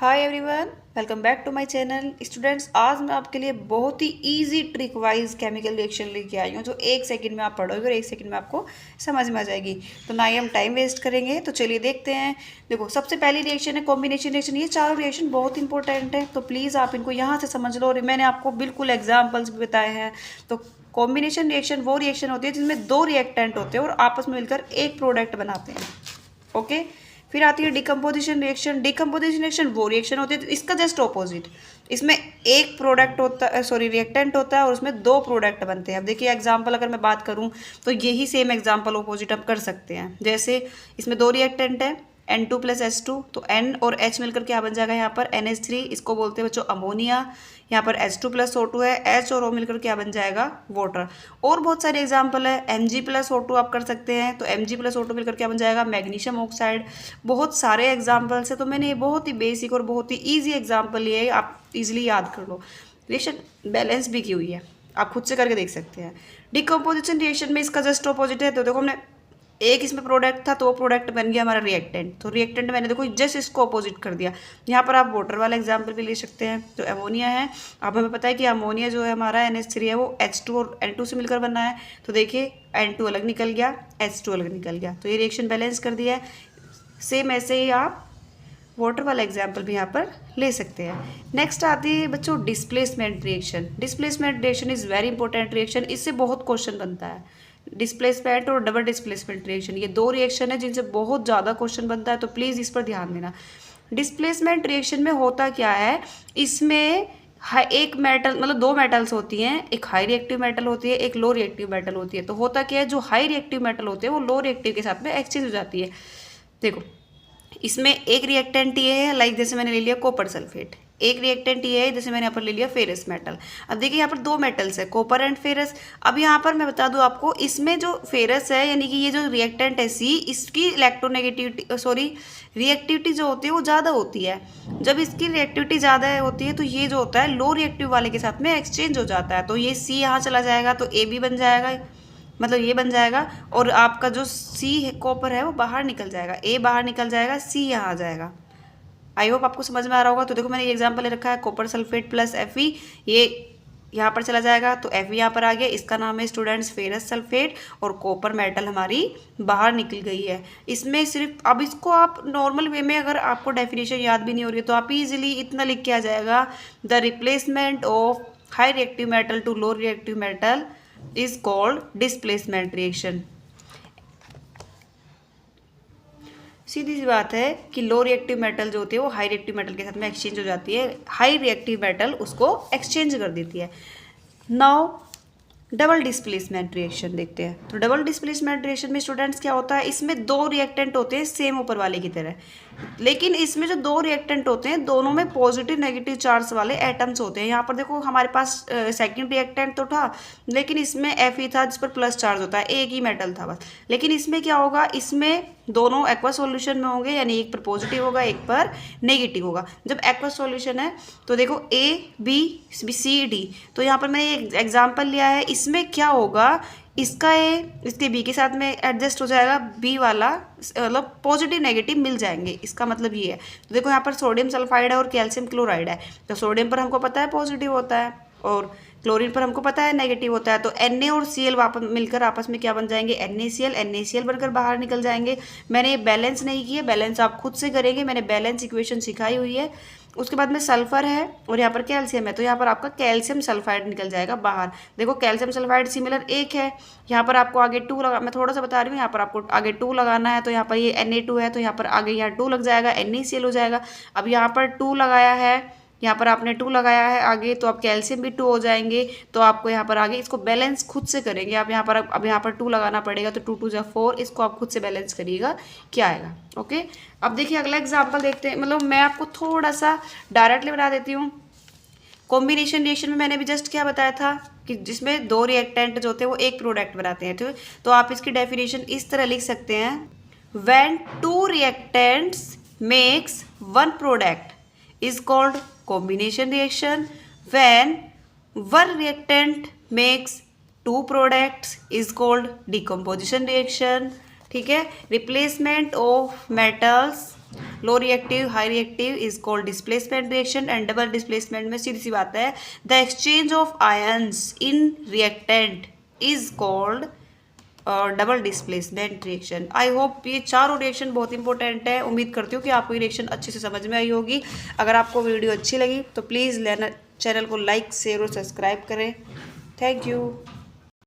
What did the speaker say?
Hi everyone, welcome back to my channel. Students, आज मैं आपके लिए बहुत ही easy trick wise chemical reaction लेके आई हूँ जो एक सेकंड में आप पढ़ोगे और एक सेकंड में आपको समझ में आ जाएगी। तो ना ही हम टाइम वेस्ट करेंगे, तो चलिए देखते हैं। देखो, सबसे पहली रिएक्शन है कॉम्बिनेशन रिएक्शन। ये चारों रिएक्शन बहुत इंपॉर्टेंट है, तो प्लीज़ आप इनको यहाँ से समझ लो। और मैंने आपको बिल्कुल एग्जाम्पल्स भी बताए हैं। तो कॉम्बिनेशन रिएक्शन वो रिएक्शन होती है जिसमें दो रिएक्टेंट होते हैं और आपस में मिलकर एक प्रोडक्ट बनाते हैं। ओके, फिर आती है डिकम्पोजिशन रिएक्शन। डिकम्पोजिशन रिएक्शन वो रिएक्शन होती है इसका जस्ट ऑपोजिट। इसमें एक प्रोडक्ट होता है, सॉरी रिएक्टेंट होता है और उसमें दो प्रोडक्ट बनते हैं। अब देखिए एग्जांपल अगर मैं बात करूं तो यही सेम एग्जांपल ऑपोजिट हम कर सकते हैं। जैसे इसमें दो रिएक्टेंट है N2 प्लस H2, तो N और H मिलकर क्या बन जाएगा यहाँ पर NH3, इसको बोलते हैं बच्चों अमोनिया। यहाँ पर H2 प्लस O2 है, H और O मिलकर क्या बन जाएगा वाटर। और बहुत सारे एग्जाम्पल है, Mg प्लस O2 आप कर सकते हैं, तो Mg प्लस O2 मिलकर क्या बन जाएगा मैग्नीशियम ऑक्साइड। बहुत सारे एग्जाम्पल्स है, तो मैंने ये बहुत ही बेसिक और बहुत ही ईजी एग्जाम्पल लिए, आप इजिली याद कर लो। रिएक्शन बैलेंस भी की हुई है, आप खुद से करके देख सकते हैं। डिकम्पोजिशन रिएक्शन में इसका जस्ट ऑपोजिट है। तो देखो, हमने एक इसमें प्रोडक्ट था तो वो प्रोडक्ट बन गया हमारा रिएक्टेंट। तो रिएक्टेंट मैंने देखो जस्ट इसको अपोजिट कर दिया। यहाँ पर आप वाटर वाला एग्जांपल भी ले सकते हैं। तो अमोनिया है, अब हमें पता है कि अमोनिया जो है हमारा NH3 है वो H2 और N2 से मिलकर बना है। तो देखिए N2 अलग निकल गया, H2 अलग निकल गया, तो ये रिएक्शन बैलेंस कर दिया है। सेम ऐसे ही आप वाटर वाला एग्जाम्पल भी यहाँ पर ले सकते हैं। नेक्स्ट आती है बच्चों displacement reaction. Displacement reaction is very important reaction, इससे बहुत क्वेश्चन बनता है। डिस्प्लेसमेंट और डबल डिस्प्लेसमेंट रिएक्शन, ये दो रिएक्शन है जिनसे बहुत ज़्यादा क्वेश्चन बनता है, तो प्लीज़ इस पर ध्यान देना। डिस्प्लेसमेंट रिएक्शन में होता क्या है, इसमें एक मेटल मतलब दो मेटल्स होती हैं, एक हाई रिएक्टिव मेटल होती है, एक लो रिएक्टिव मेटल होती है। तो होता क्या है, जो हाई रिएक्टिव मेटल होते हैं वो लो रिएक्टिव के साथ में एक्सचेंज हो जाती है। देखो, इसमें एक रिएक्टेंट ये है, लाइक जैसे मैंने ले लिया कॉपर सल्फेट। एक रिएक्टेंट ये है, जैसे मैंने यहाँ पर ले लिया फेरस मेटल। अब देखिए यहाँ पर दो मेटल्स है, कॉपर एंड फेरस। अब यहाँ पर मैं बता दूँ आपको, इसमें जो फेरस है यानी कि ये जो रिएक्टेंट है C, इसकी इलेक्ट्रोनेगेटिविटी सॉरी रिएक्टिविटी जो होती है वो ज़्यादा होती है। जब इसकी रिएक्टिविटी ज़्यादा होती है तो ये जो होता है लो रिएक्टिव वाले के साथ में एक्सचेंज हो जाता है। तो ये C यहाँ चला जाएगा तो AB बन जाएगा, मतलब ये बन जाएगा। और आपका जो C है कॉपर है वो बाहर निकल जाएगा, A बाहर निकल जाएगा, C यहाँ आ जाएगा। आई होप आपको समझ में आ रहा होगा। तो देखो मैंने ये एग्जांपल ले रखा है, कॉपर सल्फेट प्लस Fe, ये यहाँ पर चला जाएगा तो Fe यहाँ पर आ गया, इसका नाम है स्टूडेंट्स फेरस सल्फेट, और कॉपर मेटल हमारी बाहर निकल गई है। इसमें सिर्फ अब इसको आप नॉर्मल वे में अगर आपको डेफिनेशन याद भी नहीं हो रही है तो आप इजीली इतना लिख के आ जाएगा, the replacement of high reactive metal to low reactive metal is called displacement reaction. सीधी सी बात है कि लो रिएक्टिव मेटल जो होती है वो हाई रिएक्टिव मेटल के साथ में एक्सचेंज हो जाती है, हाई रिएक्टिव मेटल उसको एक्सचेंज कर देती है। नाउ डबल डिस्प्लेसमेंट रिएक्शन देखते हैं। तो डबल डिस्प्लेसमेंट रिएक्शन में स्टूडेंट्स क्या होता है, इसमें दो रिएक्टेंट होते हैं सेम ऊपर वाले की तरह, लेकिन इसमें जो दो रिएक्टेंट होते हैं दोनों में पॉजिटिव नेगेटिव चार्ज वाले एटम्स होते हैं। यहाँ पर देखो हमारे पास सेकंड रिएक्टेंट तो था, लेकिन इसमें Fe था जिस पर प्लस चार्ज होता है, एक ही मेटल था बस। लेकिन इसमें क्या होगा, इसमें दोनों एक्वा सॉल्यूशन में होंगे, यानी एक पर पॉजिटिव होगा एक पर नेगेटिव होगा। जब एक्वा सॉल्यूशन है तो देखो A B C D, तो यहाँ पर मैंने एक एग्जाम्पल लिया है। इसमें क्या होगा, इसका A इसके B के साथ में एडजस्ट हो जाएगा, B वाला मतलब पॉजिटिव नेगेटिव मिल जाएंगे, इसका मतलब ये है। तो देखो यहाँ पर सोडियम सल्फाइड है और कैल्शियम क्लोराइड है। तो सोडियम पर हमको पता है पॉजिटिव होता है और क्लोरीन पर हमको पता है नेगेटिव होता है। तो Na और Cl वापस मिलकर आपस में क्या बन जाएंगे, NaCl बनकर बाहर निकल जाएंगे। मैंने ये बैलेंस नहीं किया, बैलेंस आप खुद से करेंगे, मैंने बैलेंस इक्वेशन सिखाई हुई है। उसके बाद में सल्फर है और यहाँ पर कैल्शियम है, तो यहाँ पर आपका कैल्शियम सल्फाइड निकल जाएगा बाहर। देखो कैल्शियम सल्फाइड सिमिलर एक है, यहाँ पर आपको आगे 2 लगा, मैं थोड़ा सा बता रही हूँ, यहाँ पर आपको आगे 2 लगाना है। तो यहाँ पर ये Na2 है तो यहाँ पर आगे यहाँ 2 लग जाएगा, NaCl हो जाएगा। अब यहाँ पर 2 लगाया है, यहाँ पर आपने 2 लगाया है आगे, तो अब कैल्शियम भी 2 हो जाएंगे। तो आपको यहाँ पर आगे इसको बैलेंस खुद से करेंगे आप। यहाँ पर अब यहाँ पर 2 लगाना पड़ेगा, तो 2 2 4, इसको आप खुद से बैलेंस करिएगा क्या आएगा। ओके, अब देखिए अगला एग्जाम्पल देखते हैं। मतलब मैं आपको थोड़ा सा डायरेक्टली बता देती हूँ। कॉम्बिनेशन रिएक्शन में मैंने भी जस्ट क्या बताया था कि जिसमें दो रिएक्टेंट जो होते हैं वो एक प्रोडक्ट बनाते हैं। ठीक है, तो आप इसकी डेफिनेशन इस तरह लिख सकते हैं, when 2 reactants makes 1 product is called combination reaction. When one reactant makes 2 products is called decomposition reaction. ठीक है, replacement of metals low reactive, high reactive is called displacement reaction and double displacement में सीधी सी बात है the exchange of ions in reactant is called double displacement reaction. I hope ये चारों reaction बहुत important है। उम्मीद करती हूँ कि आपको ये रिएक्शन अच्छे से समझ में आई होगी। अगर आपको वीडियो अच्छी लगी तो प्लीज़ चैनल को लाइक शेयर और सब्सक्राइब करें। Thank you.